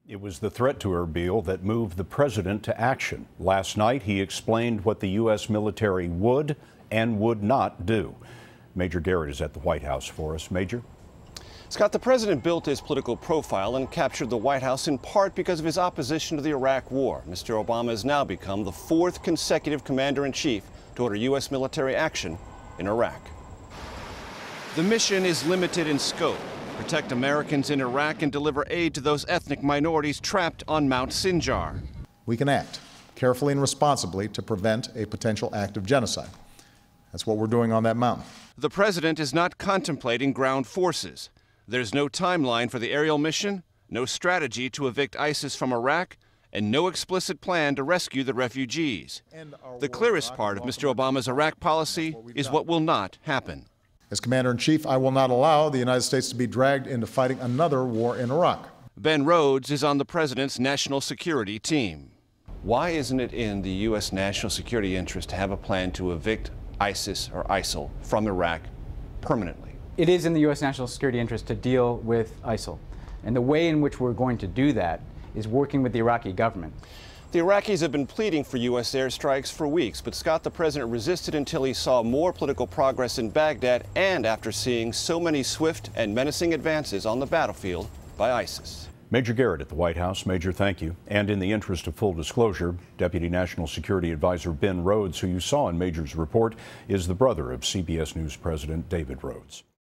It was the threat to Erbil that moved the president to action. Last night, he explained what the U.S. military would and would not do. Major Garrett is at the White House for us. Major? Scott, the president built his political profile and captured the White House in part because of his opposition to the Iraq War. Mr. Obama has now become the fourth consecutive commander-in-chief to order U.S. military action in Iraq. The mission is limited in scope. Protect Americans in Iraq and deliver aid to those ethnic minorities trapped on Mount Sinjar. We can act carefully and responsibly to prevent a potential act of genocide. That's what we're doing on that mountain. The president is not contemplating ground forces. There's no timeline for the aerial mission, no strategy to evict ISIS from Iraq, and no explicit plan to rescue the refugees. The clearest part of Mr. Obama's Iraq policy is what will not happen. As Commander-in-Chief, I will not allow the United States to be dragged into fighting another war in Iraq. Ben Rhodes is on the president's national security team. Why isn't it in the U.S. national security interest to have a plan to evict ISIS or ISIL from Iraq permanently? It is in the U.S. national security interest to deal with ISIL. And the way in which we're going to do that is working with the Iraqi government. The Iraqis have been pleading for U.S. airstrikes for weeks, but Scott, the president resisted until he saw more political progress in Baghdad and after seeing so many swift and menacing advances on the battlefield by ISIS. Major Garrett at the White House. Major, thank you. And in the interest of full disclosure, Deputy National Security Advisor Ben Rhodes, who you saw in Major's report, is the brother of CBS News President David Rhodes.